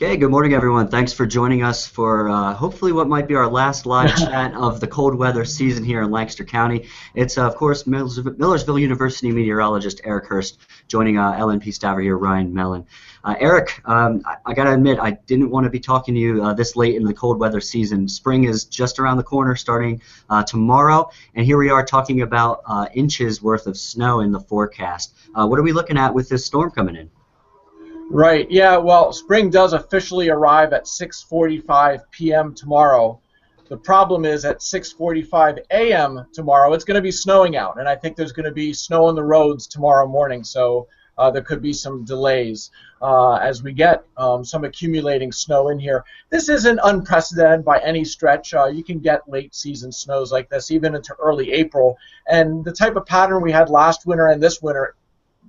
Okay, good morning, everyone. Thanks for joining us for hopefully what might be our last live chat of the cold weather season here in Lancaster County. It's, of course, Millersville University meteorologist Eric Horst joining LNP staffer here, Ryan Mellon. Eric, I got to admit, I didn't want to be talking to you this late in the cold weather season. Spring is just around the corner, starting tomorrow, and here we are talking about inches worth of snow in the forecast. What are we looking at with this storm coming in? Right, yeah, well, spring does officially arrive at 6:45 p.m. tomorrow. The problem is at 6:45 a.m. tomorrow, it's going to be snowing out, and I think there's going to be snow on the roads tomorrow morning, so there could be some delays as we get some accumulating snow in here. This isn't unprecedented by any stretch. You can get late season snows like this even into early April, and the type of pattern we had last winter and this winter,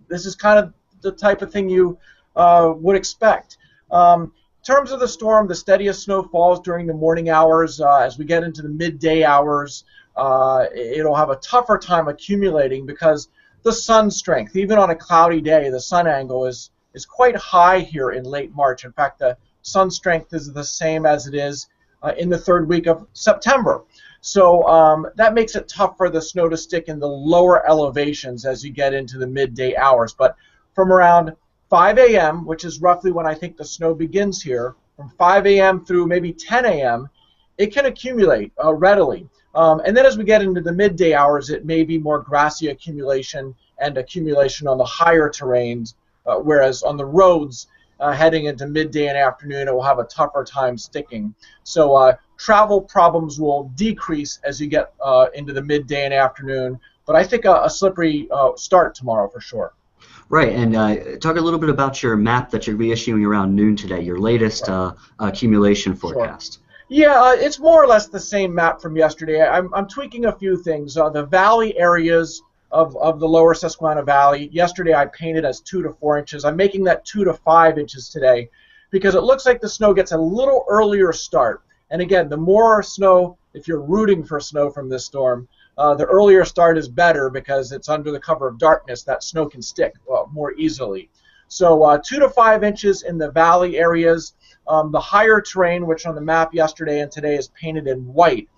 this is kind of the type of thing you would expect. In terms of the storm, the steadiest snow falls during the morning hours. As we get into the midday hours, it'll have a tougher time accumulating because the sun strength, even on a cloudy day, the sun angle is quite high here in late March. In fact, the sun strength is the same as it is in the third week of September. So that makes it tough for the snow to stick in the lower elevations as you get into the midday hours. But from around 5 a.m., which is roughly when I think the snow begins here, from 5 a.m. through maybe 10 a.m., it can accumulate readily. And then as we get into the midday hours, it may be more grassy accumulation and accumulation on the higher terrains, whereas on the roads, heading into midday and afternoon, it will have a tougher time sticking. So travel problems will decrease as you get into the midday and afternoon, but I think a slippery start tomorrow for sure. Right, and talk a little bit about your map that you're reissuing around noon today, your latest accumulation forecast. Sure. Yeah, it's more or less the same map from yesterday. I'm tweaking a few things. The valley areas of the lower Susquehanna Valley, yesterday I painted as 2 to 4 inches. I'm making that 2 to 5 inches today because it looks like the snow gets a little earlier start. And again, the more snow, if you're rooting for snow from this storm, the earlier start is better because it's under the cover of darkness. That snow can stick more easily. So 2 to 5 inches in the valley areas. The higher terrain, which on the map yesterday and today is painted in white,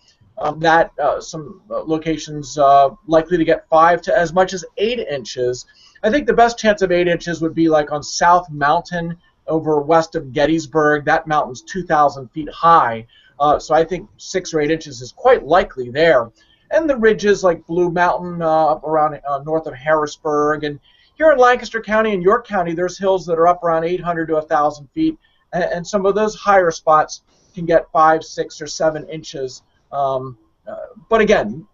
some locations likely to get 5 to as much as 8 inches. I think the best chance of 8 inches would be like on South Mountain over west of Gettysburg. That mountain's 2,000 feet high. So I think 6 or 8 inches is quite likely there. And the ridges like Blue Mountain up around north of Harrisburg. And here in Lancaster County and York County, there's hills that are up around 800 to 1,000 feet. And some of those higher spots can get 5, 6, or 7 inches. But again,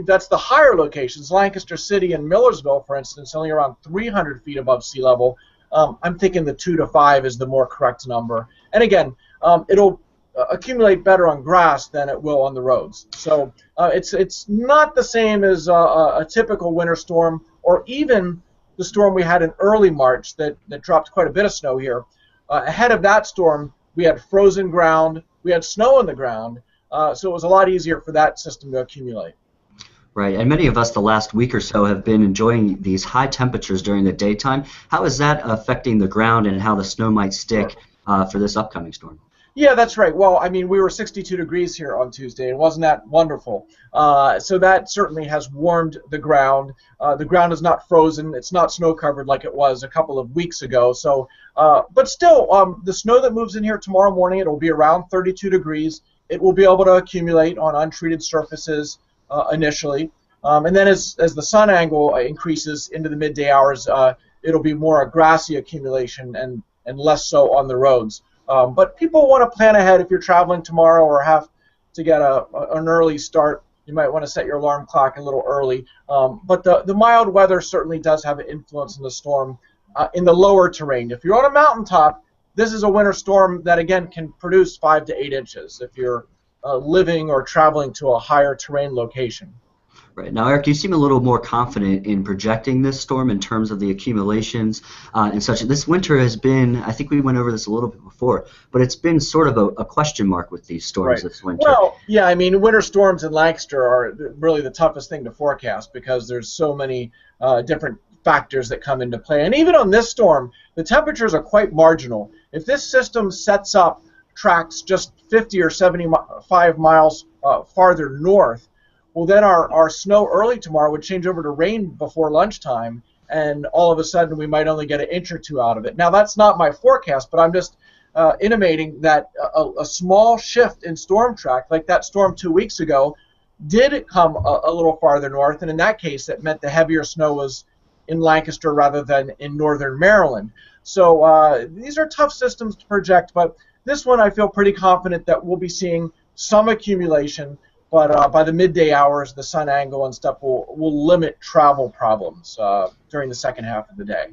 that's the higher locations. Lancaster City and Millersville, for instance, only around 300 feet above sea level. I'm thinking the 2 to 5 is the more correct number. And again, it'll accumulate better on grass than it will on the roads. So it's not the same as a typical winter storm or even the storm we had in early March that dropped quite a bit of snow here. Ahead of that storm, we had frozen ground, we had snow on the ground, so it was a lot easier for that system to accumulate. Right, and many of us the last week or so have been enjoying these high temperatures during the daytime. How is that affecting the ground and how the snow might stick for this upcoming storm? Yeah, that's right. Well, I mean, we were 62 degrees here on Tuesday, and wasn't that wonderful? So that certainly has warmed the ground. The ground is not frozen. It's not snow-covered like it was a couple of weeks ago. So, but still, the snow that moves in here tomorrow morning, it will be around 32 degrees. It will be able to accumulate on untreated surfaces initially. And then as the sun angle increases into the midday hours, it'll be more a grassy accumulation and less so on the roads. But people want to plan ahead if you're traveling tomorrow or have to get an early start. You might want to set your alarm clock a little early. But the mild weather certainly does have an influence in the storm in the lower terrain. If you're on a mountaintop, this is a winter storm that, again, can produce 5 to 8 inches if you're living or traveling to a higher terrain location. Right. Now, Eric, you seem a little more confident in projecting this storm in terms of the accumulations and such. This winter has been, I think we went over this a little bit before, but it's been sort of a question mark with these storms this winter. Well, yeah, I mean, winter storms in Lancaster are really the toughest thing to forecast because there's so many different factors that come into play. And even on this storm, the temperatures are quite marginal. If this system sets up tracks just 50 or 75 miles farther north, well, then our snow early tomorrow would change over to rain before lunchtime, and all of a sudden we might only get an inch or two out of it. Now, that's not my forecast, but I'm just intimating that a small shift in storm track, like that storm 2 weeks ago, did come a little farther north, and in that case, it meant the heavier snow was in Lancaster rather than in northern Maryland. So these are tough systems to project, but this one I feel pretty confident that we'll be seeing some accumulation, but by the midday hours, the sun angle and stuff will limit travel problems during the second half of the day.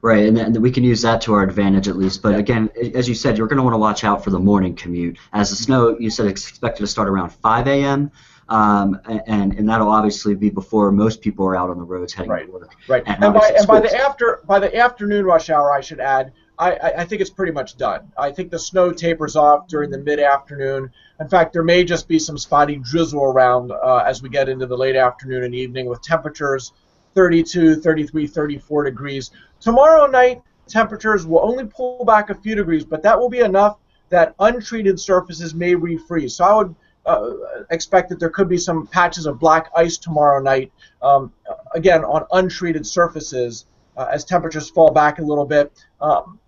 Right, and we can use that to our advantage at least. But again, as you said, you're going to want to watch out for the morning commute. As the snow, you said, it's expected to start around 5 a.m., and that'll obviously be before most people are out on the roads heading to work. Right, and by the afternoon rush hour, I should add, I think it's pretty much done. I think the snow tapers off during the mid-afternoon. In fact, there may just be some spotty drizzle around as we get into the late afternoon and evening with temperatures 32, 33, 34 degrees. Tomorrow night, temperatures will only pull back a few degrees, but that will be enough that untreated surfaces may refreeze. So I would expect that there could be some patches of black ice tomorrow night, again, on untreated surfaces as temperatures fall back a little bit.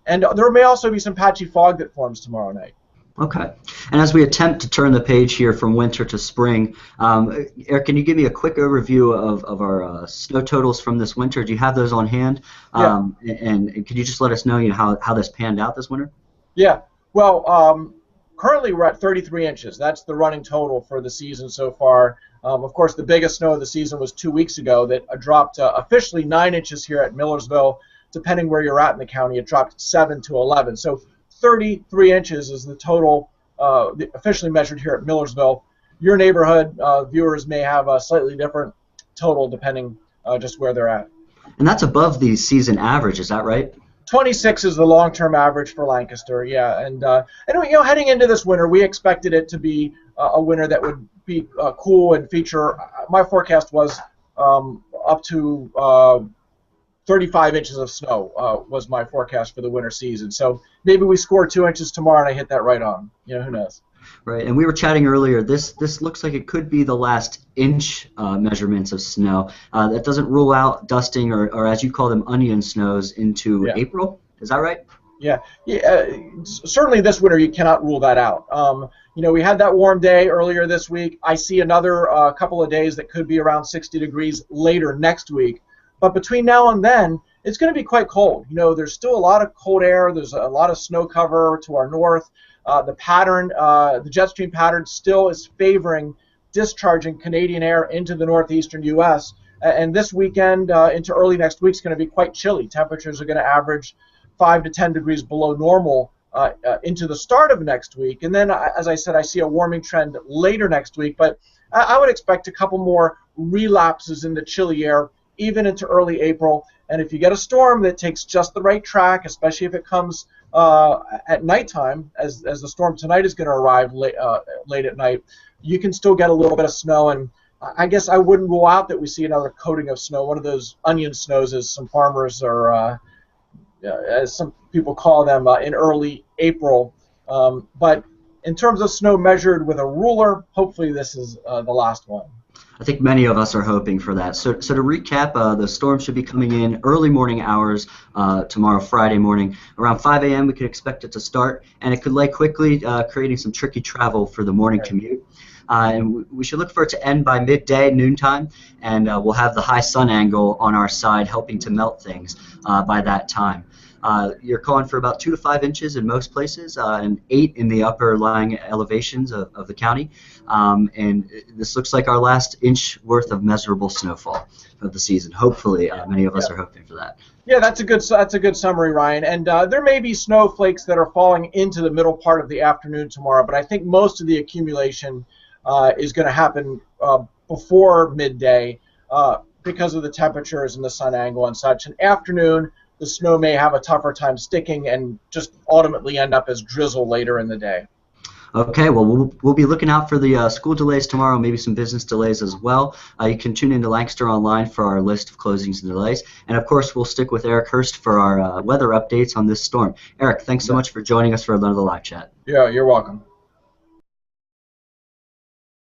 And there may also be some patchy fog that forms tomorrow night. Okay. And as we attempt to turn the page here from winter to spring, Eric, can you give me a quick overview of our snow totals from this winter? Do you have those on hand? Yeah. And could you just let us know, how this panned out this winter? Yeah. Well, currently we're at 33 inches. That's the running total for the season so far. Of course, the biggest snow of the season was 2 weeks ago that dropped officially 9 inches here at Millersville. Depending where you're at in the county, it dropped 7 to 11. So 33 inches is the total officially measured here at Millersville. Your neighborhood viewers may have a slightly different total depending just where they're at. And that's above the season average, is that right? 26 is the long-term average for Lancaster, yeah. And heading into this winter, we expected it to be a winter that would be cool and feature. My forecast was up to 35 inches of snow was my forecast for the winter season. So maybe we score 2 inches tomorrow and I hit that right on. Who knows? Right, and we were chatting earlier. This looks like it could be the last inch measurements of snow. That doesn't rule out dusting or as you call them, onion snows into April. Is that right? Yeah. Certainly this winter you cannot rule that out. We had that warm day earlier this week. I see another couple of days that could be around 60 degrees later next week. But between now and then, it's going to be quite cold. There's still a lot of cold air. There's a lot of snow cover to our north. The pattern, the jet stream pattern still is favoring discharging Canadian air into the northeastern U.S. And this weekend into early next week is going to be quite chilly. Temperatures are going to average 5 to 10 degrees below normal into the start of next week. And then, as I said, I see a warming trend later next week. But I would expect a couple more relapses into chilly air even into early April. And if you get a storm that takes just the right track, especially if it comes at nighttime, as the storm tonight is going to arrive late at night, you can still get a little bit of snow. And I guess I wouldn't rule out that we see another coating of snow, one of those onion snows, as some farmers are, as some people call them, in early April. But in terms of snow measured with a ruler, hopefully this is the last one. I think many of us are hoping for that. So to recap, the storm should be coming in early morning hours tomorrow, Friday morning. Around 5 a.m. we could expect it to start, and it could lay quickly, creating some tricky travel for the morning commute. And we should look for it to end by midday, noontime, and we'll have the high sun angle on our side helping to melt things by that time. You're calling for about 2 to 5 inches in most places, and 8 in the upper lying elevations of the county. And this looks like our last inch worth of measurable snowfall of the season. Hopefully, many of us are hoping for that. Yeah, that's a good summary, Ryan. And there may be snowflakes that are falling into the middle part of the afternoon tomorrow, but I think most of the accumulation is going to happen before midday because of the temperatures and the sun angle and such. And afternoon, the snow may have a tougher time sticking and just ultimately end up as drizzle later in the day. Okay, well, we'll be looking out for the school delays tomorrow, maybe some business delays as well. You can tune into Lancaster Online for our list of closings and delays. And, of course, we'll stick with Eric Horst for our weather updates on this storm. Eric, thanks so much for joining us for another live chat. Yeah, you're welcome.